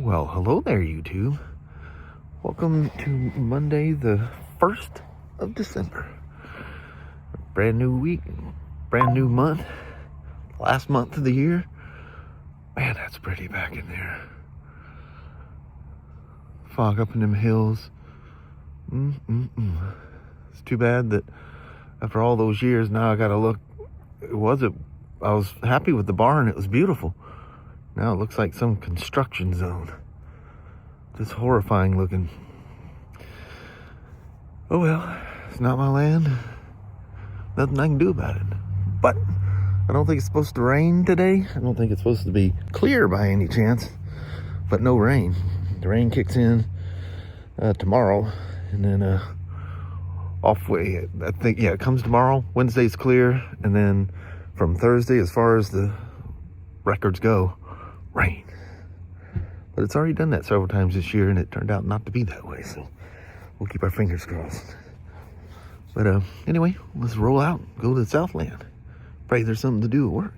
Well, hello there, YouTube. Welcome to Monday, the 1st of December. Brand new week, brand new month, last month of the year. Man, that's pretty back in there. Fog up in them hills. It's too bad that after all those years, now I gotta look. I was happy with the barn, it was beautiful. Now it looks like some construction zone. Just horrifying looking. Oh well, it's not my land. Nothing I can do about it. But I don't think it's supposed to rain today. I don't think it's supposed to be clear by any chance. But no rain. The rain kicks in tomorrow. And then I think, it comes tomorrow. Wednesday's clear. And then from Thursday, as far as the records go, rain. But it's already done that several times this year, and it turned out not to be that way, so we'll keep our fingers crossed. But anyway, let's roll out, go to the Southland. Pray there's something to do at work.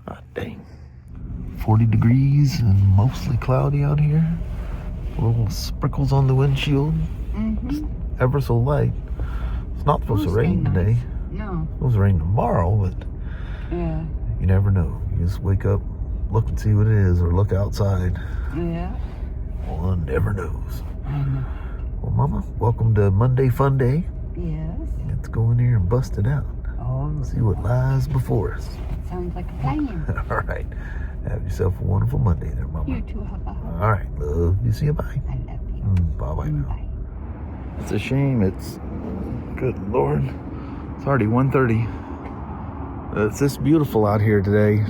Ah, dang. 40 degrees and mostly cloudy out here. Little sprinkles on the windshield. Just ever so light. It's not supposed to rain today. No. It's supposed to rain tomorrow, but Yeah. you never know. You just wake up, look and see what it is, or look outside. Yeah. One never knows. I know. Well, Mama, welcome to Monday Fun Day. Yes. Let's go in here and bust it out. Oh, See what lies before us. sounds like a plan. All right. Have yourself a wonderful Monday there, Mama. You too, Papa. All right. Love you. See you. Bye. I love you. Bye-bye now. Bye. It's a shame. It's, good Lord, it's already 1:30. It's this beautiful out here today,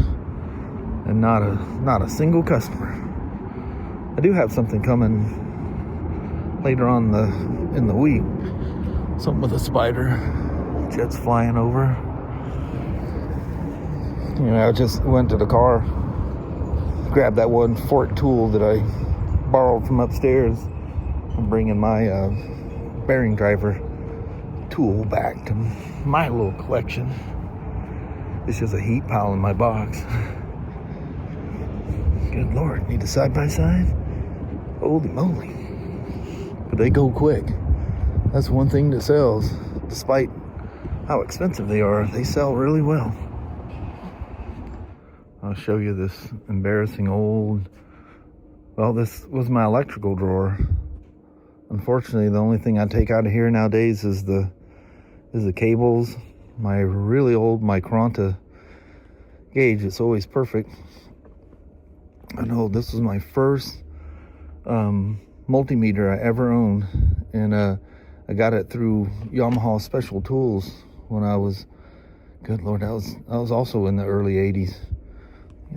and not a single customer. I do have something coming later on in the week. Something with a spider. Jets flying over. I just went to the car, grabbed that one fork tool that I borrowed from upstairs. I'm bringing my bearing driver tool back to my little collection. It's just a heap pile in my box. Good Lord, need a side-by-side? Holy moly. But they go quick. That's one thing that sells. Despite how expensive they are, they sell really well. I'll show you this embarrassing old... Well, this was my electrical drawer. Unfortunately, the only thing I take out of here nowadays is the cables. My really old Micronta gauge. It's always perfect. I know this was my first multimeter I ever owned, and I got it through Yamaha Special Tools when I was, good Lord, I was also in the early 80s.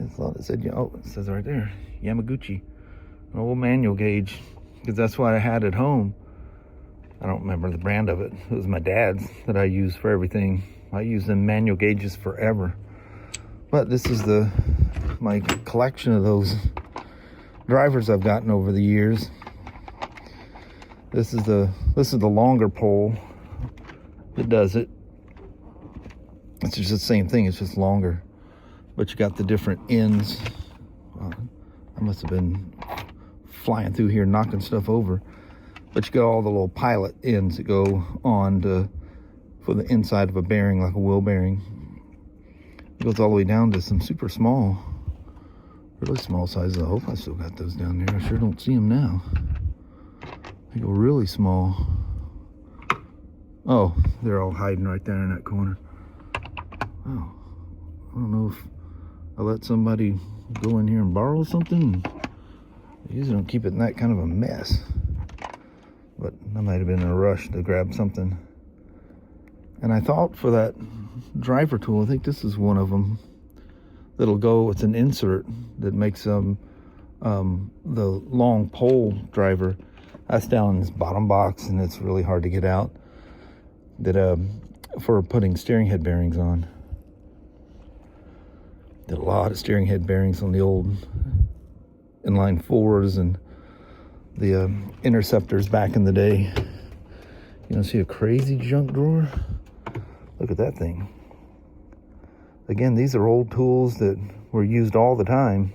I thought it said, it says right there, Yamaguchi, an old manual gauge, because that's what I had at home. I don't remember the brand of it. It was my dad's that I used for everything. I used them manual gauges forever. But this is my collection of those drivers I've gotten over the years. This is the longer pole that does it. It's just the same thing, it's just longer. But you got the different ends. I must have been flying through here knocking stuff over. But you got all the little pilot ends that go on for the inside of a bearing, like a wheel bearing. It goes all the way down to some super small, really small sizes. I hope I still got those down there. I sure don't see them now. They go really small. Oh, they're all hiding right there in that corner. Oh, I don't know if I let somebody go in here and borrow something. I usually don't keep it in that kind of a mess. But I might have been in a rush to grab something. And I thought for that driver tool, I think this is one of them, that'll go, it's an insert that makes the long pole driver. That's down in this bottom box, and it's really hard to get out. That for putting steering head bearings on. Did a lot of steering head bearings on the old inline fours and the interceptors back in the day. You know, see a crazy junk drawer? Look at that thing. Again, these are old tools that were used all the time.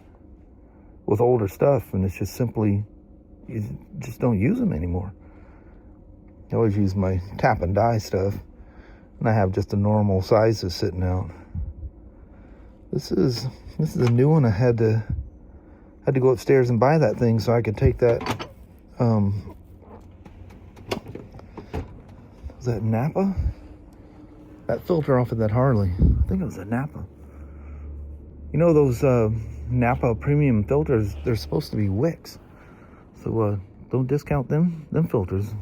with older stuff, and it's just simply, you just don't use them anymore. I always use my tap and die stuff, and I have just the normal sizes sitting out. This is a new one. I had to go upstairs and buy that thing so I could take that. Was that Napa? That filter off of that Harley. I think it was a Napa. You know those Napa premium filters? They're supposed to be wicks, so don't discount them filters.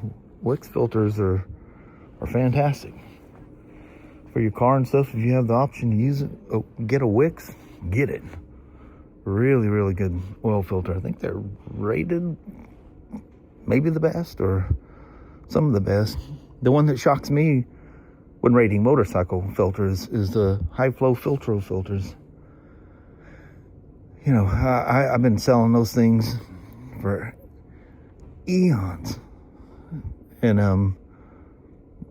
Wicks filters are fantastic for your car and stuff. If you have the option to use it, get a Wicks, get it. Really, really good oil filter. I think they're rated maybe the best or some of the best. The one that shocks me when rating motorcycle filters is the high flow Filtro filters. You know, I've been selling those things for eons. And,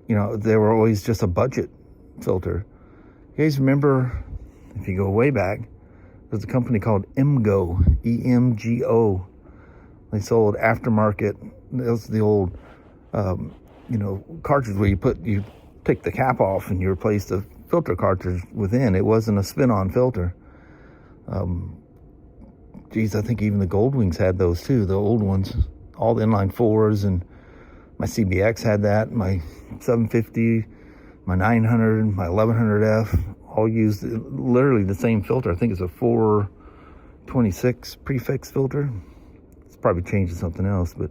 you know, they were always just a budget filter. You guys remember, if you go way back, there's a company called EMGO, EMGO. They sold aftermarket. That was the old, you know, cartridge where you take the cap off and you replace the filter cartridge within. It wasn't a spin-on filter. Geez, I think even the Goldwings had those too, the old ones. All the inline fours, and my CBX had that. My 750, my 900, my 1100F, all used literally the same filter. I think it's a 426 prefix filter. It's probably changed to something else, but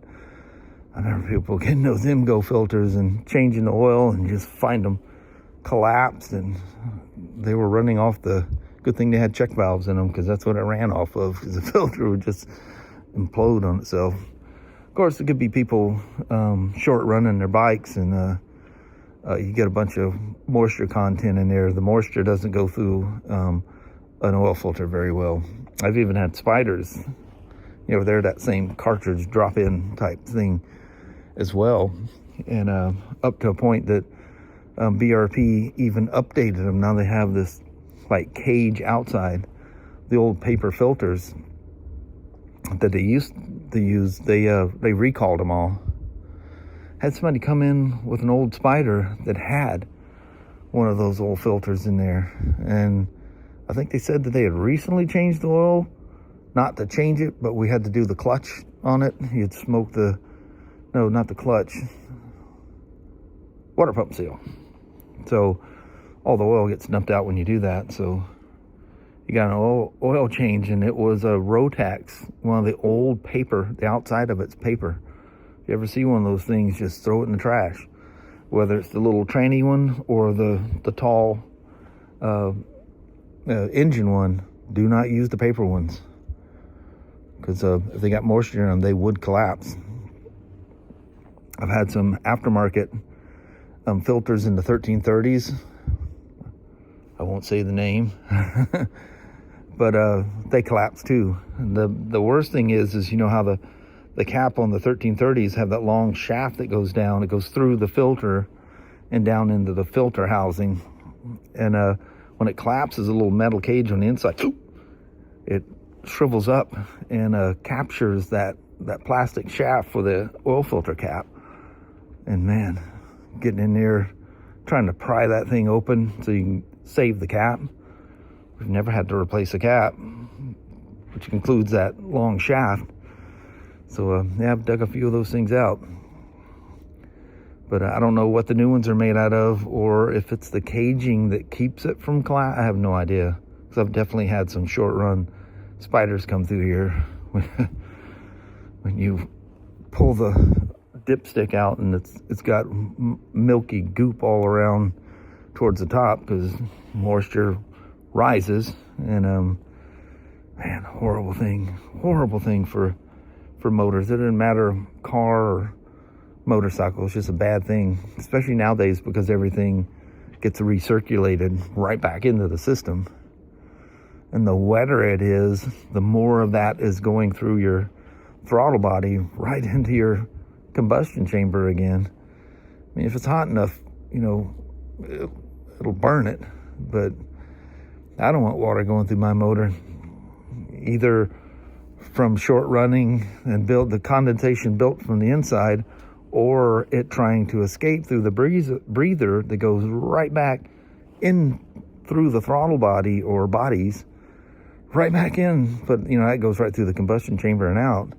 I remember people getting those IMGO filters and changing the oil and just find them collapsed, and they were running off the, good thing they had check valves in them, because that's what it ran off of, because the filter would just implode on itself. Of course, it could be people short running their bikes, and you get a bunch of moisture content in there. The moisture doesn't go through an oil filter very well. I've even had spiders, you know, they're that same cartridge drop-in type thing as well, and up to a point that BRP even updated them. Now they have this like cage outside. The old paper filters that they used to use, they recalled them all. Had somebody come in with an old Spider that had one of those old filters in there, and I think they said that they had recently changed the oil. Not to change it, but we had to do the clutch on it. He had smoked the, no, not the clutch, water pump seal. So all the oil gets dumped out when you do that. So you got an oil change, and it was a Rotax, one of the old paper, the outside of it's paper. If you ever see one of those things, just throw it in the trash. Whether it's the little tranny one or the tall engine one, do not use the paper ones, because if they got moisture in them, they would collapse. I've had some aftermarket filters in the 1330s. I won't say the name, but they collapse too. And the worst thing is you know how the cap on the 1330s have that long shaft that goes down. It goes through the filter and down into the filter housing. And when it collapses, a little metal cage on the inside, it shrivels up and captures that plastic shaft for the oil filter cap. And man, getting in there, trying to pry that thing open so you can save the cap. We've never had to replace a cap, which includes that long shaft. So yeah, I've dug a few of those things out. But I don't know what the new ones are made out of, or if it's the caging that keeps it from collapse. I have no idea, because I've definitely had some short run spiders come through here when you pull the dipstick out, and it's got milky goop all around towards the top because moisture rises. And man, horrible thing for motors. It doesn't matter car or motorcycle, it's just a bad thing, especially nowadays, because everything gets recirculated right back into the system. And the wetter it is, the more of that is going through your throttle body right into your combustion chamber again. I mean, if it's hot enough, you know, it'll burn it, but I don't want water going through my motor, either from short running and build the condensation built from the inside, or it trying to escape through the breather that goes right back in through the throttle body or bodies, right back in. But that goes right through the combustion chamber and out.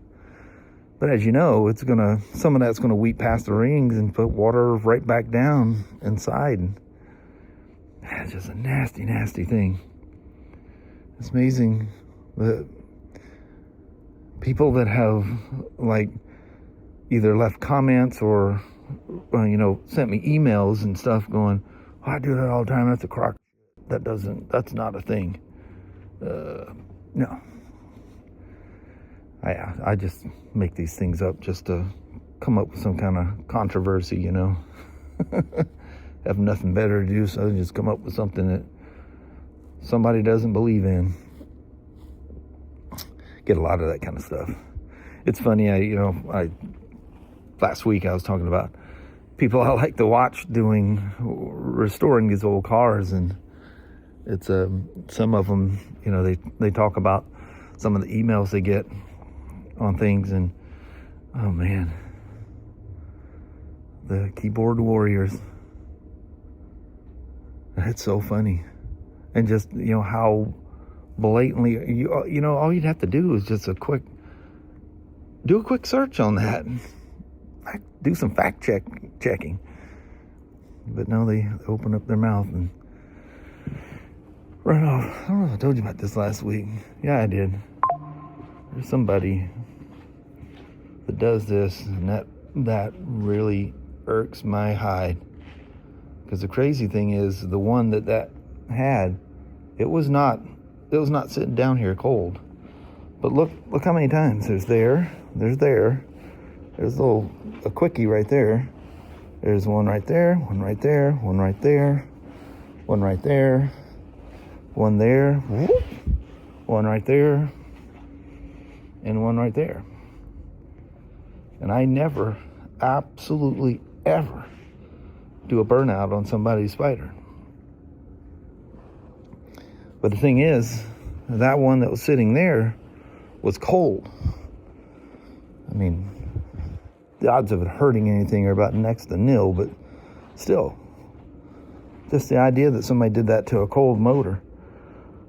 But as you know, some of that's gonna weep past the rings and put water right back down inside. It's just a nasty, nasty thing. It's amazing that people that have either left comments or sent me emails and stuff going, oh, I do that all the time, that's a crock. That's not a thing. No. I just make these things up just to come up with some kind of controversy, Have nothing better to do, so I just come up with something that somebody doesn't believe in. Get a lot of that kind of stuff. It's funny, last week I was talking about people I like to watch restoring these old cars, and it's some of them, they talk about some of the emails they get on things, and oh man, the keyboard warriors. It's so funny. And just, how blatantly, all you'd have to do is just do a quick search on that. Do some fact checking. But no, they open up their mouth and run off. I don't know if I told you about this last week. Yeah, I did. There's somebody that does this, and that really irks my hide. Because the crazy thing is, the one that had, it was not sitting down here cold. But look how many times there's a quickie right there. There's one right there, one right there, one right there, one right there, one there, whoop, one right there, and one right there. And I never, absolutely ever, do a burnout on somebody's Spider. But the thing is, that one that was sitting there was cold. I mean, the odds of it hurting anything are about next to nil, but still, just the idea that somebody did that to a cold motor,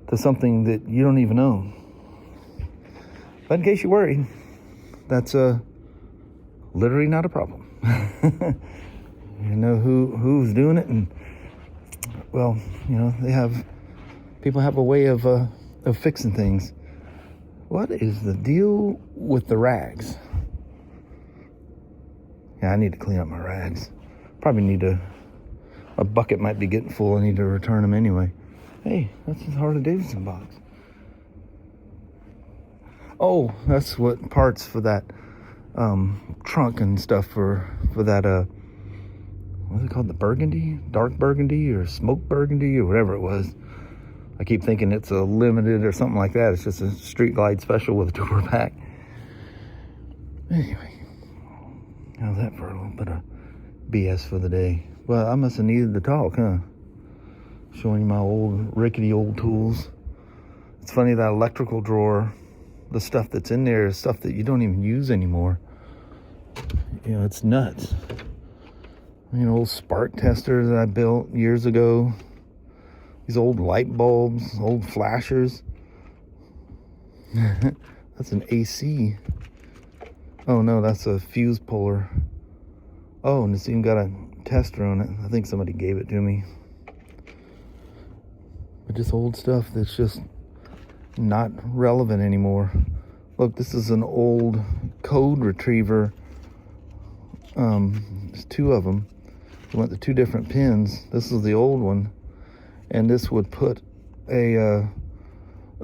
to something that you don't even own. But in case you're worried, that's literally not a problem. You know who's doing it, and well, people have a way of fixing things. What is the deal with the rags? Yeah, I need to clean up my rags. Probably need a bucket might be getting full. I need to return them anyway. Hey, that's the Harley-Davidson box. Oh, that's what parts for that trunk and stuff for that what's it called, the burgundy, dark burgundy, or smoke burgundy, or whatever it was. I keep thinking it's a limited or something like that. It's just a Street Glide special with a tour pack. Anyway, how's that for a little bit of BS for the day? Well, I must have needed to talk, huh? Showing you my old, rickety old tools. It's funny, that electrical drawer, the stuff that's in there is stuff that you don't even use anymore. It's nuts. Old spark tester that I built years ago. These old light bulbs, old flashers. That's an AC. Oh no, that's a fuse puller. Oh, and it's even got a tester on it. I think somebody gave it to me. But just old stuff that's just not relevant anymore. Look, this is an old code retriever. There's two of them. We went to two different pins. This is the old one, and this would put a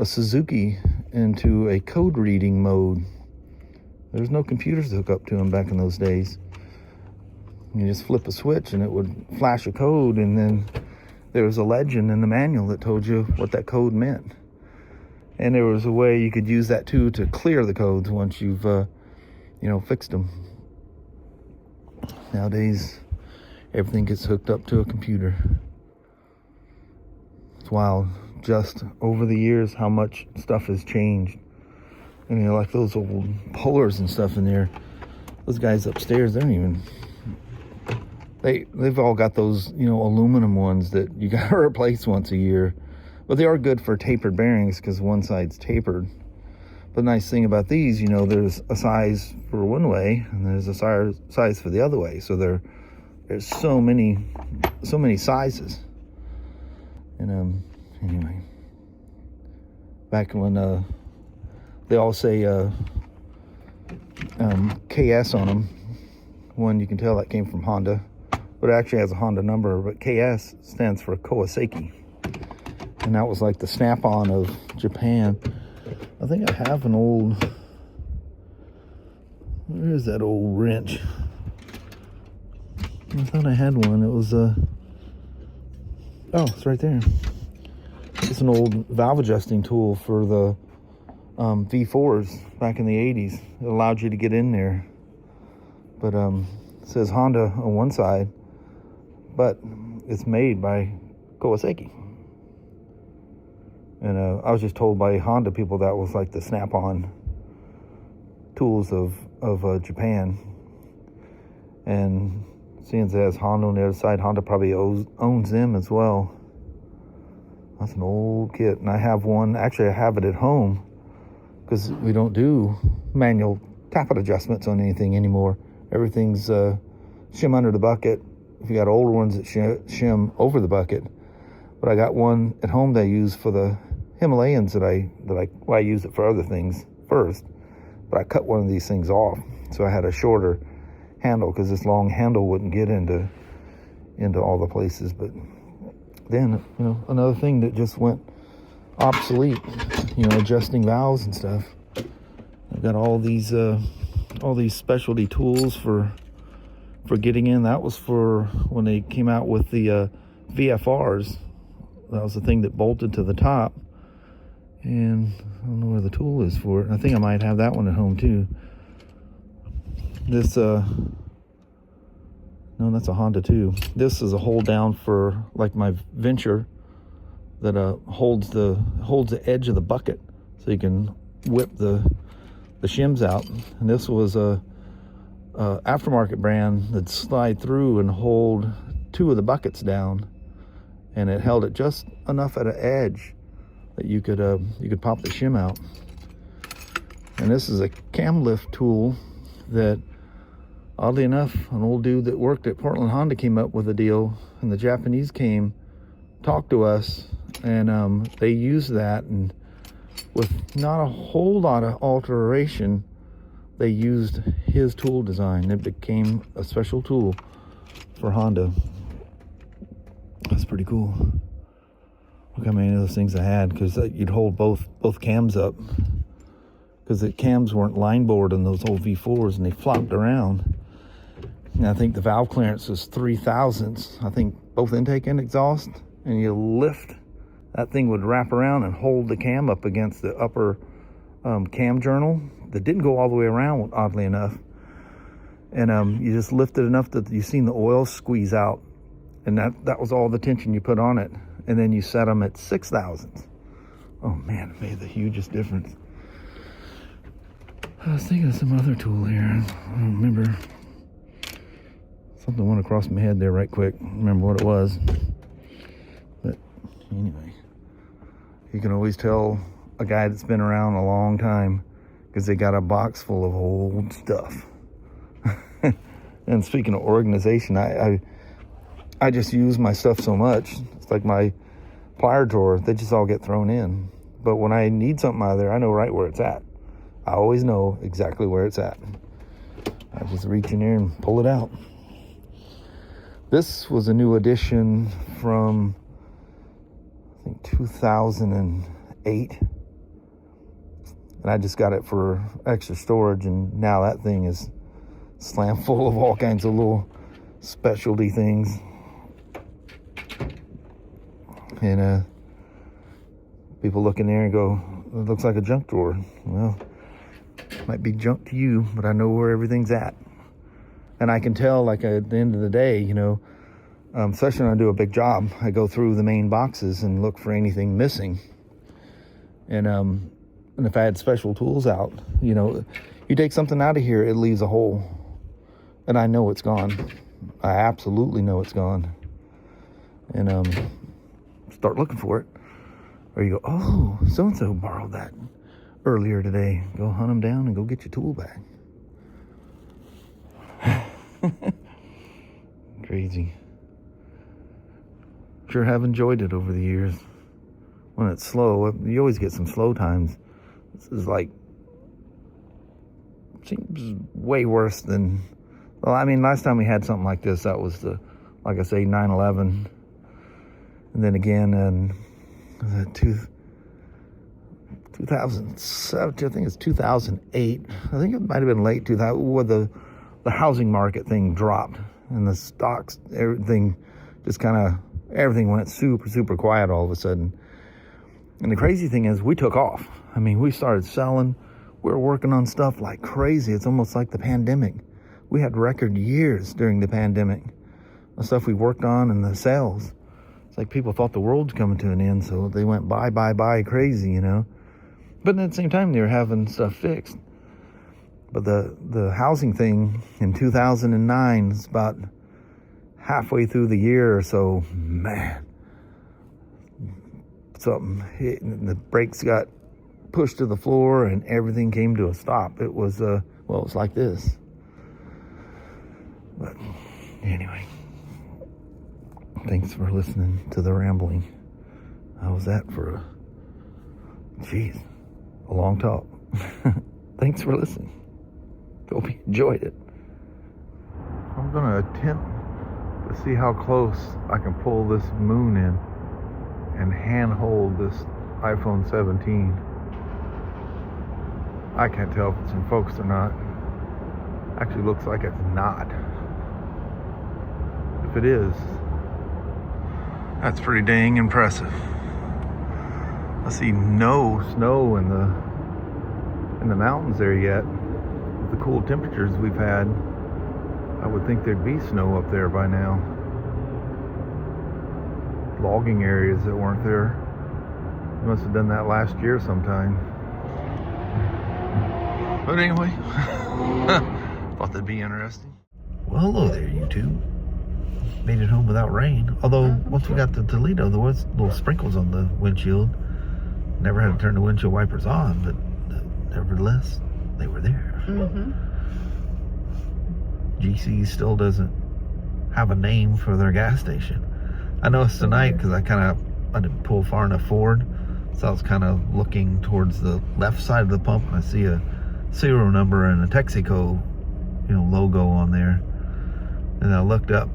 Suzuki into a code reading mode. There's no computers to hook up to them back in those days. You just flip a switch and it would flash a code, and then there was a legend in the manual that told you what that code meant. And there was a way you could use that too to clear the codes once you've fixed them. Nowadays, everything gets hooked up to a computer. It's wild, just over the years, how much stuff has changed. I mean, like those old Polars and stuff in there. Those guys upstairs, they don't even... They've all got those, aluminum ones that you got to replace once a year. But they are good for tapered bearings because one side's tapered. But the nice thing about these, there's a size for one way and there's a size for the other way. So there's so many sizes. And anyway, back when they all say KS on them, one you can tell that came from Honda, but it actually has a Honda number. But KS stands for Kowa Seiki, and that was like the snap-on of Japan. I think I have an old... Where is that old wrench? I thought I had one. It was oh, it's right there. It's an old valve adjusting tool for the V4s back in the 80s. It allowed you to get in there. But it says Honda on one side, but it's made by Kowa Seiki. And I was just told by Honda people that was like the snap-on tools of Japan. And seeing as it has Honda on the other side, Honda probably owns them as well. That's an old kit. And I have one. Actually, I have it at home because we don't do manual tappet adjustments on anything anymore. Everything's shim under the bucket. If you got older ones that shim over the bucket. But I got one at home that I use for the Himalayans that I use it for other things first. But I cut one of these things off. So I had a shorter handle because this long handle wouldn't get into all the places. But then, another thing that just went obsolete, adjusting valves and stuff. I've got all these specialty tools for getting in. That was for when they came out with the VFRs. That was the thing that bolted to the top. And I don't know where the tool is for it. I think I might have that one at home too. This, no, that's a Honda too. This is a hold down for like my Venture that holds the edge of the bucket so you can whip the shims out. And this was a aftermarket brand that slide through and hold two of the buckets down, and it held it just enough at an edge that you could pop the shim out. And this is a cam lift tool that, oddly enough, an old dude that worked at Portland Honda came up with a deal, and the Japanese came, talked to us, and they used that, and with not a whole lot of alteration, they used his tool design. It became a special tool for Honda. That's pretty cool. Look how many of those things I had, because you'd hold both cams up, because the cams weren't line bored in those old V4s, and they flopped around. And I think the valve clearance was 3/1000. I think both intake and exhaust, and you lift, that thing would wrap around and hold the cam up against the upper cam journal that didn't go all the way around, oddly enough. And you just lifted enough that you seen the oil squeeze out, and that was all the tension you put on it. And then you set them at 6/1000. Oh man, it made the hugest difference. I was thinking of some other tool here. I don't remember. Something went across my head there right quick. I don't remember what it was. But anyway, you can always tell a guy that's been around a long time because they got a box full of old stuff. And speaking of organization, I just use my stuff so much. It's like my plier drawer. They just all get thrown in. But when I need something out of there, I know right where it's at. I always know exactly where it's at. I just reach in there and pull it out. This was a new addition from, I think, 2008. And I just got it for extra storage, and now that thing is slam full of all kinds of little specialty things. And people look in there and go, it looks like a junk drawer. Well, it might be junk to you, but I know where everything's at. And I can tell, like, at the end of the day, especially when I do a big job, I go through the main boxes and look for anything missing. And And if I had special tools out, you know, you take something out of here, it leaves a hole. And I know it's gone. I absolutely know it's gone. And start looking for it. Or you go, oh, so-and-so borrowed that earlier today. Go hunt them down and go get your tool back. Crazy. Sure have enjoyed it over the years. When it's slow, you always get some slow times. This is like, seems way worse than, well, I mean, last time we had something like this, that was the, like I say, 9/11. And then again in 2007, I think it's 2008. I think it might have been late 2000, where the housing market thing dropped and the stocks, everything just kind of, everything went super, super quiet all of a sudden. And the crazy thing is we took off. I mean, we started selling. We were working on stuff like crazy. It's almost like the pandemic. We had record years during the pandemic. The stuff we worked on and the sales. It's like people thought the world's coming to an end, so they went buy crazy, you know. But at the same time, they were having stuff fixed. But the housing thing in 2009 is about halfway through the year or so, man, something hit and the brakes got pushed to the floor and everything came to a stop. It was, well, it was like this. But anyway, thanks for listening to the rambling. How was that for a long talk. Thanks for listening. Hope you enjoyed it. I'm going to attempt to see how close I can pull this moon in and handhold this iPhone 17. I can't tell if it's in focus or not. Actually looks like it's not. If it is, that's pretty dang impressive. I see no snow in the mountains there yet. With the cool temperatures we've had, I would think there'd be snow up there by now. Logging areas that weren't there. You must have done that last year sometime. But anyway, thought that'd be interesting. Well, hello there, YouTube. Made it home without rain. Although, once we got to Toledo, there was little sprinkles on the windshield. Never had to turn the windshield wipers on, but nevertheless, they were there. Mm-hmm. GC still doesn't have a name for their gas station. I noticed tonight, because I didn't pull far enough forward, so I was kind of looking towards the left side of the pump, and I see a serial number and a Texaco, logo on there. And I looked up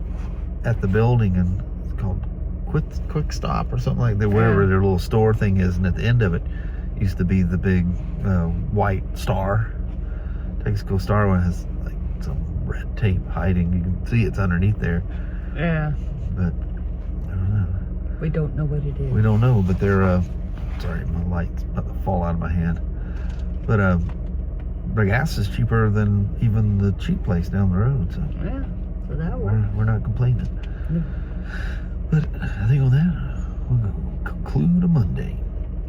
at the building, and it's called Quick Stop or something like that, wherever their little store thing is, and at the end of it used to be the big white star. Texaco star one has like some red tape hiding. You can see it's underneath there. Yeah. But I don't know. We don't know what it is. We don't know, but they're sorry, my light's about to fall out of my hand. But the gas is cheaper than even the cheap place down the road, so yeah, so that works. We're not complaining. No. But I think on that, we'll conclude a Monday.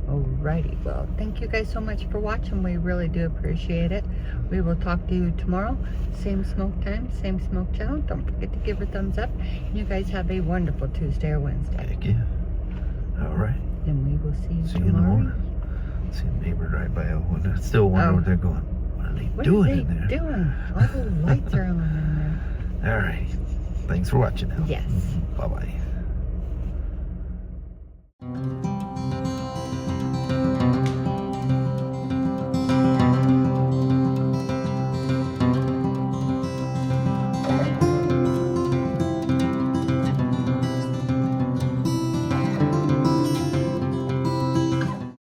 Alrighty, well, thank you guys so much for watching. We really do appreciate it. We will talk to you tomorrow. Same smoke time, same smoke channel. Don't forget to give a thumbs up. You guys have a wonderful Tuesday or Wednesday. Heck yeah. All right. And we will see you tomorrow. You in the morning. See a neighbor right by. I still wonder what they're going. What are they doing in there? Doing? All the lights are on in there. All right. Thanks for watching now. Yes. Bye-bye.